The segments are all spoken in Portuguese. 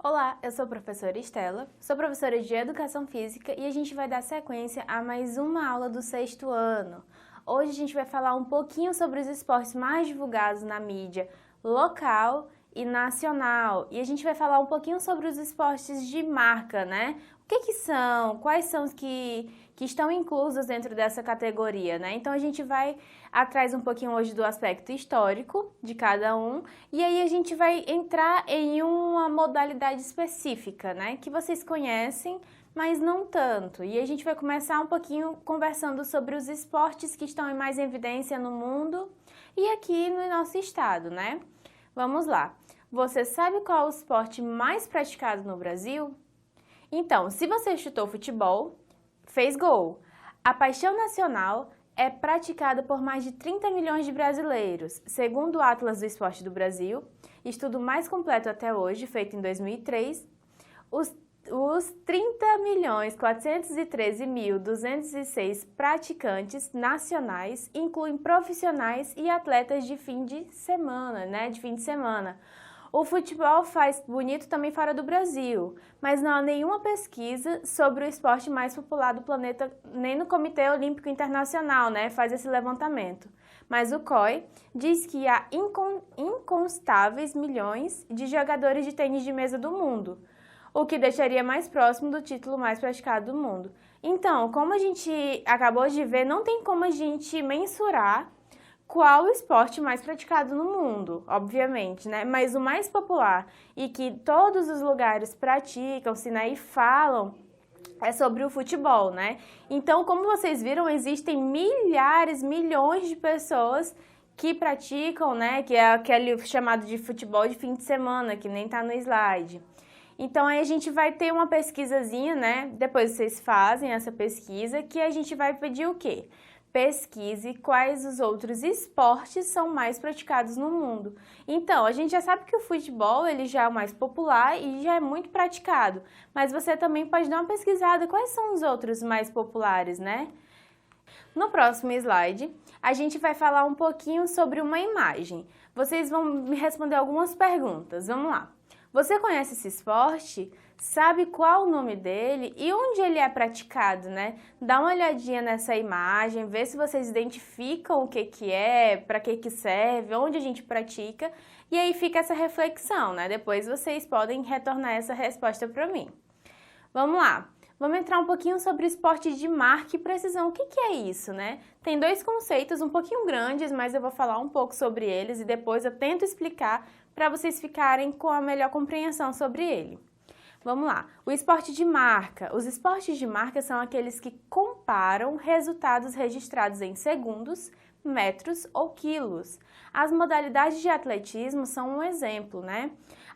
Olá, eu sou a professora Estela, sou professora de Educação Física e a gente vai dar sequência a mais uma aula do sexto ano. Hoje a gente vai falar um pouquinho sobre os esportes mais divulgados na mídia local e nacional. E a gente vai falar um pouquinho sobre os esportes de marca, né? O que são? Quais são os que estão inclusos dentro dessa categoria, né? Então a gente vai atrás um pouquinho hoje do aspecto histórico de cada um e aí a gente vai entrar em uma modalidade específica, né? Que vocês conhecem, mas não tanto. E a gente vai começar um pouquinho conversando sobre os esportes que estão em mais evidência no mundo e aqui no nosso estado, né? Vamos lá. Você sabe qual é o esporte mais praticado no Brasil? Então, se você chutou futebol, fez gol. A paixão nacional é praticada por mais de 30 milhões de brasileiros, segundo o Atlas do Esporte do Brasil, estudo mais completo até hoje, feito em 2003. Os 30.413.206 praticantes nacionais incluem profissionais e atletas de fim de semana, O futebol faz bonito também fora do Brasil, mas não há nenhuma pesquisa sobre o esporte mais popular do planeta, nem no Comitê Olímpico Internacional, faz esse levantamento. Mas o COI diz que há inconstáveis milhões de jogadores de tênis de mesa do mundo, o que deixaria mais próximo do título mais praticado do mundo. Então, como a gente acabou de ver, não tem como a gente mensurar qual o esporte mais praticado no mundo, obviamente, Mas o mais popular e que todos os lugares praticam-se, E falam é sobre o futebol, Então, como vocês viram, existem milhares, milhões de pessoas que praticam, Que é aquele chamado de futebol de fim de semana, que nem tá no slide. Então, aí a gente vai ter uma pesquisazinha, Depois vocês fazem essa pesquisa, que a gente vai pedir o quê? Pesquise quais os outros esportes são mais praticados no mundo. Então, a gente já sabe que o futebol ele já é o mais popular e já é muito praticado, mas você também pode dar uma pesquisada quais são os outros mais populares, No próximo slide, a gente vai falar um pouquinho sobre uma imagem. Vocês vão me responder algumas perguntas, vamos lá. Você conhece esse esporte? Sabe qual o nome dele e onde ele é praticado, Dá uma olhadinha nessa imagem, vê se vocês identificam o que é, para que serve, onde a gente pratica, e aí fica essa reflexão, Depois vocês podem retornar essa resposta para mim. Vamos lá. Vamos entrar um pouquinho sobre esporte de marca e precisão. O que é isso, Tem dois conceitos um pouquinho grandes, mas eu vou falar um pouco sobre eles e depois eu tento explicar para vocês ficarem com a melhor compreensão sobre ele. Vamos lá. O esporte de marca. Os esportes de marca são aqueles que comparam resultados registrados em segundos, metros ou quilos. As modalidades de atletismo são um exemplo,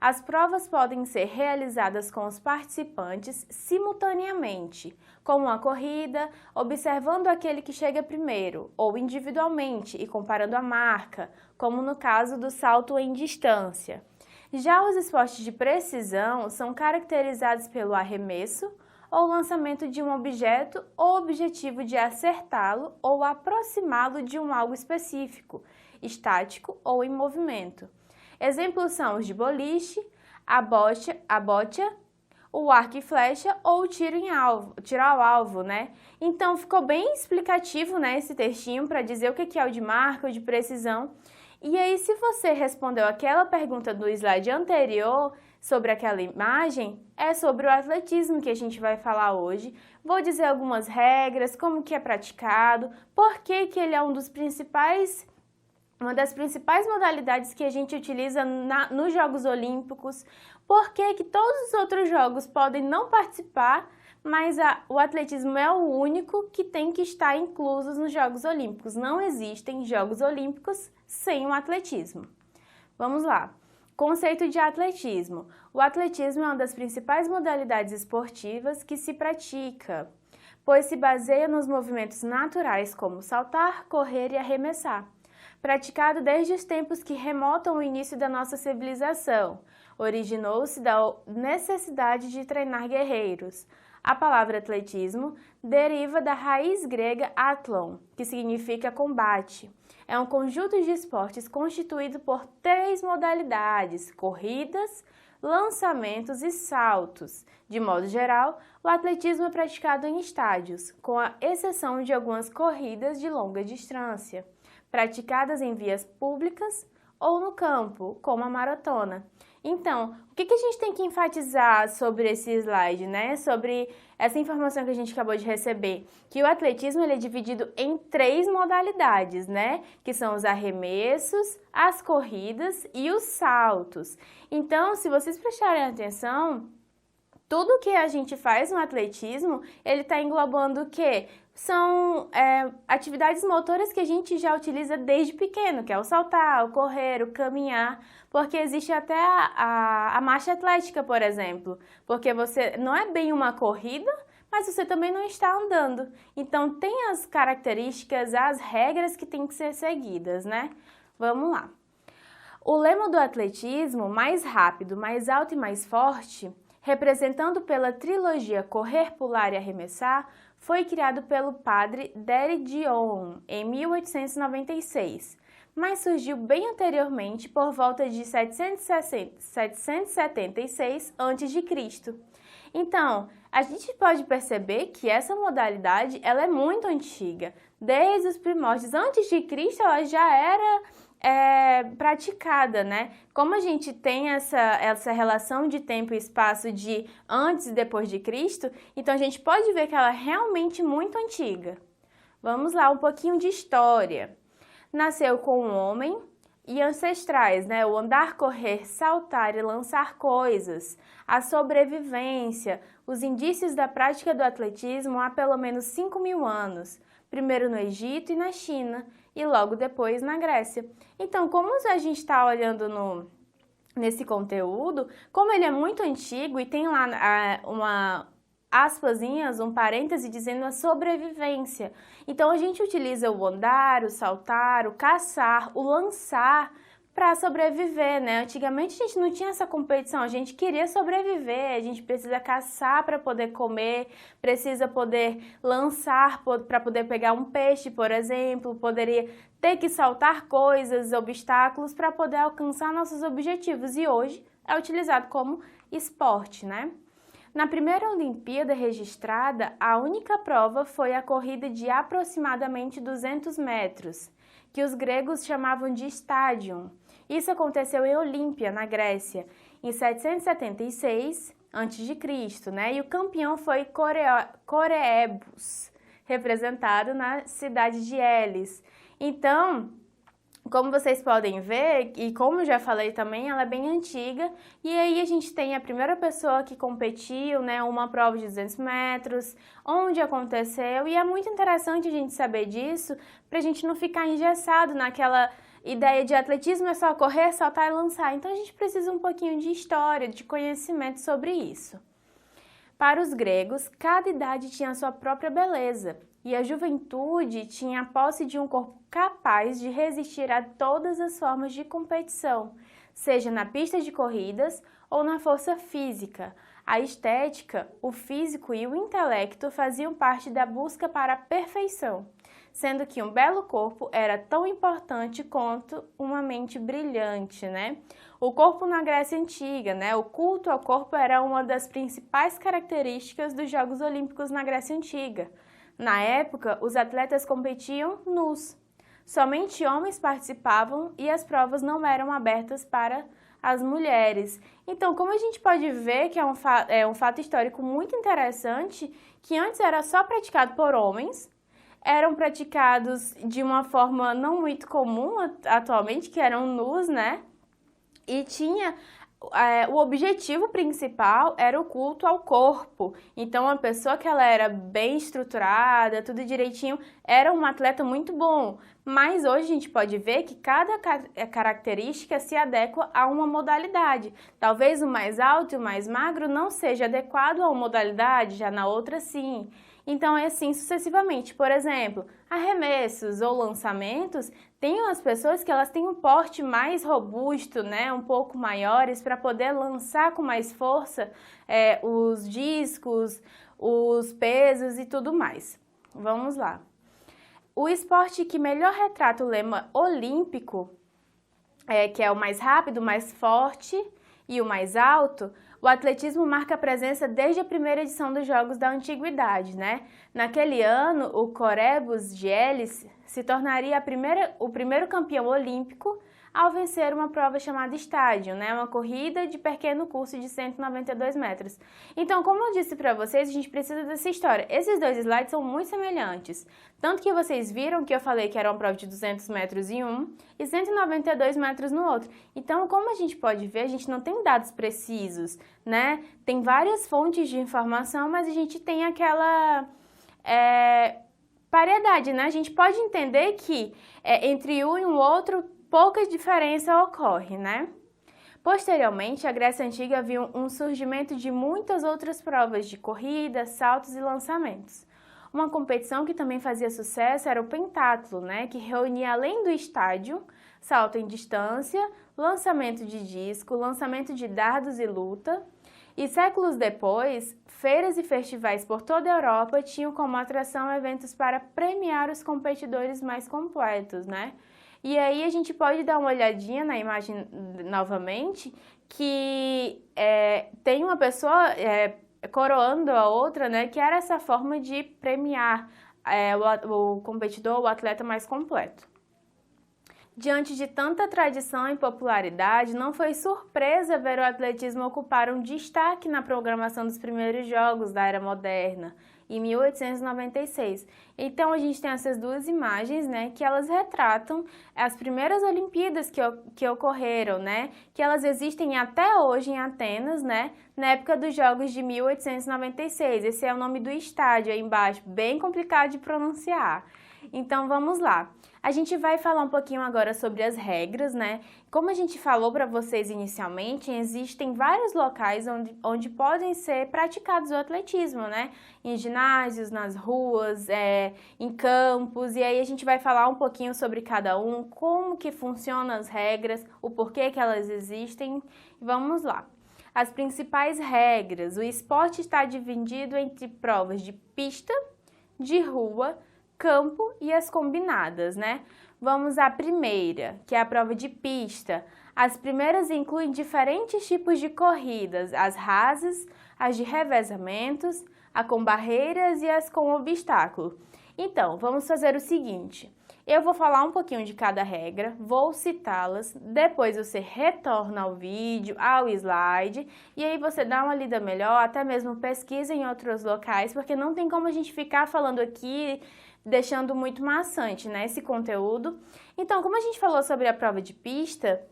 As provas podem ser realizadas com os participantes simultaneamente, como uma corrida, observando aquele que chega primeiro, ou individualmente e comparando a marca, como no caso do salto em distância. Já os esportes de precisão são caracterizados pelo arremesso ou lançamento de um objeto ou objetivo de acertá-lo ou aproximá-lo de um algo específico, estático ou em movimento. Exemplos são os de boliche, a bocha, o arco e flecha ou o tiro ao alvo, Então ficou bem explicativo, esse textinho para dizer o que é o de marca, o de precisão. E aí, se você respondeu aquela pergunta do slide anterior sobre aquela imagem, é sobre o atletismo que a gente vai falar hoje. Vou dizer algumas regras, como que é praticado, por que ele é uma das principais modalidades que a gente utiliza nos Jogos Olímpicos, por que todos os outros jogos podem não participar, mas o atletismo é o único que tem que estar incluso nos Jogos Olímpicos. Não existem Jogos Olímpicos sem o atletismo. Vamos lá. Conceito de atletismo. O atletismo é uma das principais modalidades esportivas que se pratica, pois se baseia nos movimentos naturais como saltar, correr e arremessar. Praticado desde os tempos que remontam o início da nossa civilização, originou-se da necessidade de treinar guerreiros. A palavra atletismo deriva da raiz grega atlon, que significa combate. É um conjunto de esportes constituído por 3 modalidades: corridas, lançamentos e saltos. De modo geral, o atletismo é praticado em estádios, com a exceção de algumas corridas de longa distância, praticadas em vias públicas ou no campo, como a maratona. Então, o que a gente tem que enfatizar sobre esse slide, né? Sobre essa informação que a gente acabou de receber, que o atletismo ele é dividido em 3 modalidades, né? Que são os arremessos, as corridas e os saltos. Então, se vocês prestarem atenção, tudo que a gente faz no atletismo, ele está englobando o quê? São atividades motoras que a gente já utiliza desde pequeno, que é o saltar, o correr, o caminhar, porque existe até a marcha atlética, por exemplo, porque você não é bem uma corrida, mas você também não está andando. Então, tem as características, as regras que têm que ser seguidas, né? Vamos lá. O lema do atletismo, mais rápido, mais alto e mais forte, representando pela trilogia Correr, Pular e Arremessar, foi criado pelo padre Derry Dion em 1896, mas surgiu bem anteriormente por volta de 776 a.C. Então, a gente pode perceber que essa modalidade ela é muito antiga. Desde os primórdios, antes de Cristo, ela já era praticada, né? Como a gente tem essa relação de tempo e espaço de antes e depois de Cristo, então a gente pode ver que ela é realmente muito antiga. Vamos lá, um pouquinho de história. Nasceu com um homem e ancestrais, né? O andar, correr, saltar e lançar coisas, a sobrevivência, os indícios da prática do atletismo há pelo menos 5.000 anos, primeiro no Egito e na China, e logo depois na Grécia. Então, como a gente está olhando nesse conteúdo, como ele é muito antigo e tem lá uma aspasinhas, um parêntese dizendo a sobrevivência. Então, a gente utiliza o andar, o saltar, o caçar, o lançar para sobreviver, né? Antigamente a gente não tinha essa competição, a gente queria sobreviver, a gente precisa caçar para poder comer, precisa poder lançar para poder pegar um peixe, por exemplo, poderia ter que saltar coisas, obstáculos para poder alcançar nossos objetivos e hoje é utilizado como esporte, né? Na primeira Olimpíada registrada, a única prova foi a corrida de aproximadamente 200 metros, que os gregos chamavam de estádium. Isso aconteceu em Olímpia, na Grécia, em 776 a.C., né? E o campeão foi Coreebus, representado na cidade de Elis. Então, como vocês podem ver, e como eu já falei também, ela é bem antiga, e aí a gente tem a primeira pessoa que competiu, né, uma prova de 200 metros, onde aconteceu, e é muito interessante a gente saber disso, pra gente não ficar engessado naquela ideia de atletismo é só correr, saltar e lançar. Então a gente precisa um pouquinho de história, de conhecimento sobre isso. Para os gregos, cada idade tinha a sua própria beleza, e a juventude tinha a posse de um corpo capaz de resistir a todas as formas de competição, seja na pista de corridas ou na força física. A estética, o físico e o intelecto faziam parte da busca para a perfeição, sendo que um belo corpo era tão importante quanto uma mente brilhante, né? O corpo na Grécia Antiga, né? O culto ao corpo era uma das principais características dos Jogos Olímpicos na Grécia Antiga. Na época, os atletas competiam nus. Somente homens participavam e as provas não eram abertas para as mulheres. Então, como a gente pode ver que é um fato histórico muito interessante, que antes era só praticado por homens, eram praticados de uma forma não muito comum atualmente, que eram nus, né? E tinha o objetivo principal era o culto ao corpo. Então, a pessoa que ela era bem estruturada, tudo direitinho, era um atleta muito bom. Mas hoje a gente pode ver que cada característica se adequa a uma modalidade. Talvez o mais alto e o mais magro não seja adequado a uma modalidade, já na outra sim. Então, é assim sucessivamente. Por exemplo, arremessos ou lançamentos Tem umas pessoas que elas têm um porte mais robusto, né, um pouco maiores, para poder lançar com mais força os discos, os pesos e tudo mais. Vamos lá. O esporte que melhor retrata o lema olímpico, que é o mais rápido, o mais forte e o mais alto, o atletismo marca a presença desde a primeira edição dos Jogos da Antiguidade, né? Naquele ano, o Corebus de Elis se tornaria o primeiro campeão olímpico ao vencer uma prova chamada estádio, né? Uma corrida de pequeno curso de 192 metros. Então, como eu disse para vocês, a gente precisa dessa história. Esses dois slides são muito semelhantes. Tanto que vocês viram que eu falei que era uma prova de 200 metros em um e 192 metros no outro. Então, como a gente pode ver, a gente não tem dados precisos, né? Tem várias fontes de informação, mas a gente tem aquela paridade, né? A gente pode entender que entre um e o outro, pouca diferença ocorre, né? Posteriormente, a Grécia Antiga viu um surgimento de muitas outras provas de corrida, saltos e lançamentos. Uma competição que também fazia sucesso era o pentatlo, né? Que reunia além do estádio, salto em distância, lançamento de disco, lançamento de dardos e luta. E séculos depois, feiras e festivais por toda a Europa tinham como atração eventos para premiar os competidores mais completos, né? E aí a gente pode dar uma olhadinha na imagem novamente, que tem uma pessoa coroando a outra, né? Que era essa forma de premiar o competidor, o atleta mais completo. Diante de tanta tradição e popularidade, não foi surpresa ver o atletismo ocupar um destaque na programação dos primeiros Jogos da Era Moderna, em 1896. Então, a gente tem essas duas imagens, né, que elas retratam as primeiras Olimpíadas que ocorreram, né, que elas existem até hoje em Atenas, né, na época dos Jogos de 1896. Esse é o nome do estádio aí embaixo, bem complicado de pronunciar. Então, vamos lá. A gente vai falar um pouquinho agora sobre as regras, né? Como a gente falou para vocês inicialmente, existem vários locais onde podem ser praticados o atletismo, né? Em ginásios, nas ruas, em campos, e aí a gente vai falar um pouquinho sobre cada um, como que funcionam as regras, o porquê que elas existem. Vamos lá. As principais regras: o esporte está dividido entre provas de pista, de rua, campo e as combinadas, né? Vamos à primeira, que é a prova de pista. As primeiras incluem diferentes tipos de corridas, as rasas, as de revezamentos, a com barreiras e as com obstáculo. Então, vamos fazer o seguinte. Eu vou falar um pouquinho de cada regra, vou citá-las, depois você retorna ao vídeo, ao slide, e aí você dá uma lida melhor, até mesmo pesquisa em outros locais, porque não tem como a gente ficar falando aqui, deixando muito maçante, né, esse conteúdo. Então, como a gente falou sobre a prova de pista,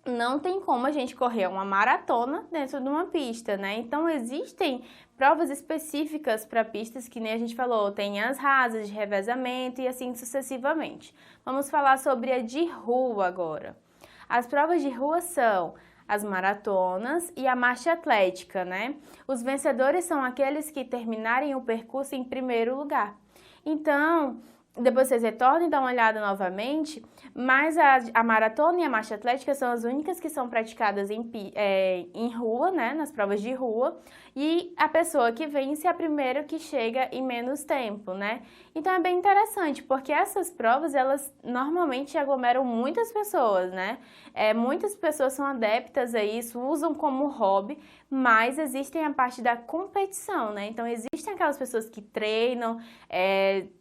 não tem como a gente correr uma maratona dentro de uma pista, né? Então, existem provas específicas para pistas, que nem a gente falou, tem as rasas de revezamento e assim sucessivamente. Vamos falar sobre a de rua agora. As provas de rua são as maratonas e a marcha atlética, né? Os vencedores são aqueles que terminarem o percurso em primeiro lugar. Então, depois vocês retornem e dão uma olhada novamente, mas a maratona e a marcha atlética são as únicas que são praticadas em rua, né, nas provas de rua, e a pessoa que vence é a primeira que chega em menos tempo, né? Então é bem interessante, porque essas provas, elas normalmente aglomeram muitas pessoas, né? Muitas pessoas são adeptas a isso, usam como hobby, mas existem a parte da competição, né? Então existem aquelas pessoas que treinam,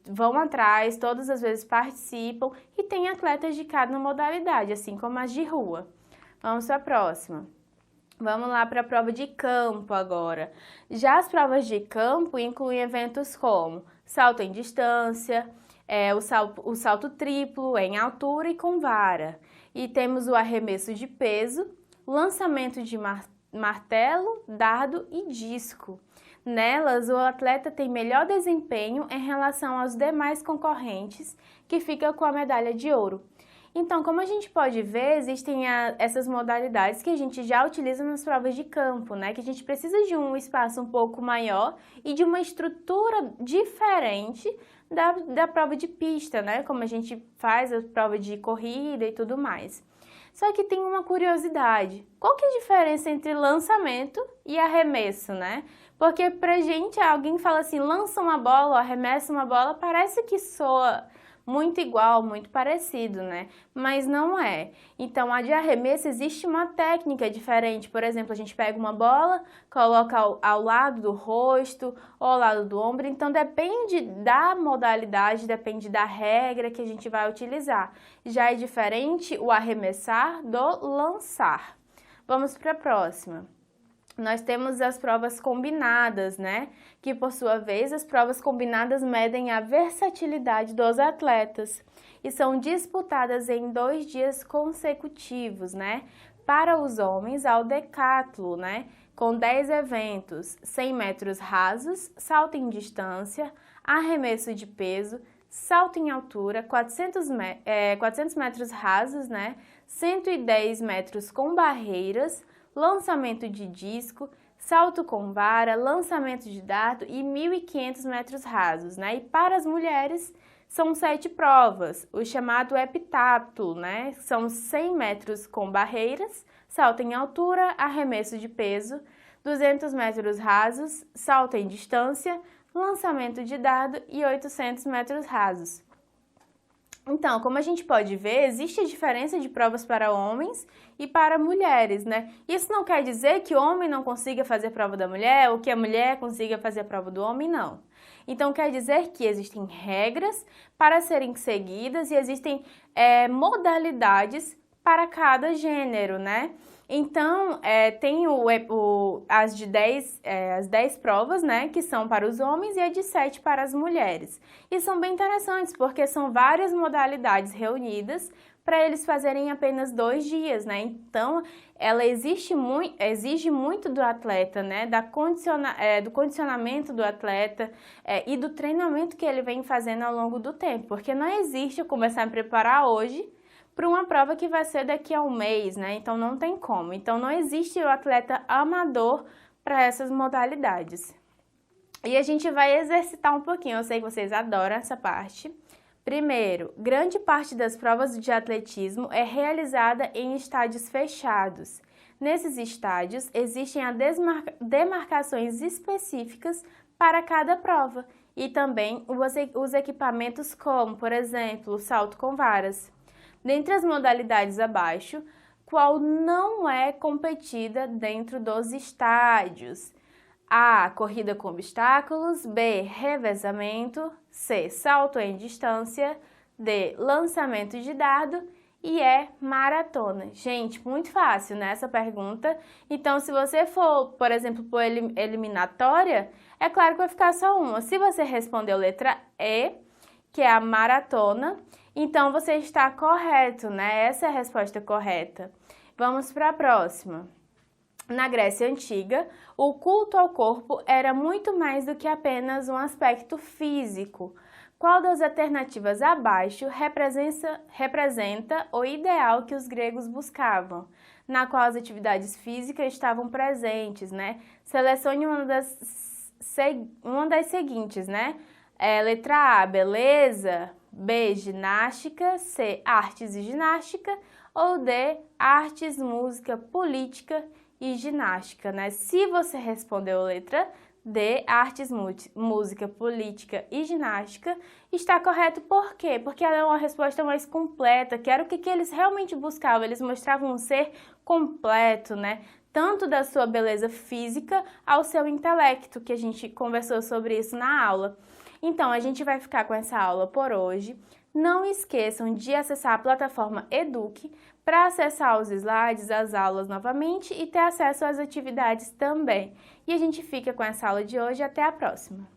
vão atrás, todas as vezes participam, e tem atletas de cada modalidade, assim como as de rua. Vamos para a próxima. Vamos lá para a prova de campo agora. Já as provas de campo incluem eventos como salto em distância, o salto triplo em altura e com vara. E temos o arremesso de peso, lançamento de martelo, dardo e disco. Nelas, o atleta tem melhor desempenho em relação aos demais concorrentes, que fica com a medalha de ouro. Então, como a gente pode ver, existem essas modalidades que a gente já utiliza nas provas de campo, né? Que a gente precisa de um espaço um pouco maior e de uma estrutura diferente da prova de pista, né? Como a gente faz a prova de corrida e tudo mais. Só que tem uma curiosidade. Qual que é a diferença entre lançamento e arremesso, né? Porque pra gente, alguém fala assim, lança uma bola ou arremessa uma bola, parece que soa muito igual, muito parecido, né? Mas não é. Então, a de arremesso existe uma técnica diferente. Por exemplo, a gente pega uma bola, coloca ao lado do rosto ou ao lado do ombro. Então, depende da modalidade, depende da regra que a gente vai utilizar. Já é diferente o arremessar do lançar. Vamos para a próxima. Nós temos as provas combinadas, né? Que, por sua vez, as provas combinadas medem a versatilidade dos atletas e são disputadas em 2 dias consecutivos, né? Para os homens, ao decátlon, né? Com 10 eventos, 100 metros rasos, salto em distância, arremesso de peso, salto em altura, 400 metros rasos, né? 110 metros com barreiras, lançamento de disco, salto com vara, lançamento de dardo e 1.500 metros rasos, né? E para as mulheres são 7 provas, o chamado heptátulo, né? São 100 metros com barreiras, salto em altura, arremesso de peso, 200 metros rasos, salto em distância, lançamento de dardo e 800 metros rasos. Então, como a gente pode ver, existe diferença de provas para homens e para mulheres, né? Isso não quer dizer que o homem não consiga fazer a prova da mulher ou que a mulher consiga fazer a prova do homem, não. Então, quer dizer que existem regras para serem seguidas e existem modalidades para cada gênero, né? Então, tem as 10 provas, né, que são para os homens e a de 7 para as mulheres. E são bem interessantes, porque são várias modalidades reunidas para eles fazerem apenas 2 dias, né? Então, ela exige muito do atleta, né, do condicionamento do atleta e do treinamento que ele vem fazendo ao longo do tempo, porque não existe eu começar a me preparar hoje para uma prova que vai ser daqui a um mês, né? Então não tem como. Então não existe o atleta amador para essas modalidades. E a gente vai exercitar um pouquinho, eu sei que vocês adoram essa parte. Primeiro, grande parte das provas de atletismo é realizada em estádios fechados. Nesses estádios existem demarcações específicas para cada prova e também os equipamentos como, por exemplo, o salto com varas. Dentre as modalidades abaixo, qual não é competida dentro dos estádios? A. Corrida com obstáculos. B. Revezamento. C. Salto em distância. D. Lançamento de dardo. E E. Maratona. Gente, muito fácil, né, essa pergunta. Então, se você for, por exemplo, por eliminatória, é claro que vai ficar só uma. Se você respondeu letra E, que é a maratona, então você está correto, né? Essa é a resposta correta. Vamos para a próxima. Na Grécia Antiga, o culto ao corpo era muito mais do que apenas um aspecto físico. Qual das alternativas abaixo representa o ideal que os gregos buscavam, na qual as atividades físicas estavam presentes, né? Selecione uma das seguintes, né? Letra A, beleza. B, ginástica. C, artes e ginástica. Ou D, artes, música, política e ginástica, né? Se você respondeu letra D, artes, música, política e ginástica, está correto por quê? Porque ela é uma resposta mais completa, que era o que eles realmente buscavam, eles mostravam um ser completo, né? Tanto da sua beleza física ao seu intelecto, que a gente conversou sobre isso na aula. Então, a gente vai ficar com essa aula por hoje. Não esqueçam de acessar a plataforma Eduque para acessar os slides, as aulas novamente e ter acesso às atividades também. E a gente fica com essa aula de hoje. Até a próxima!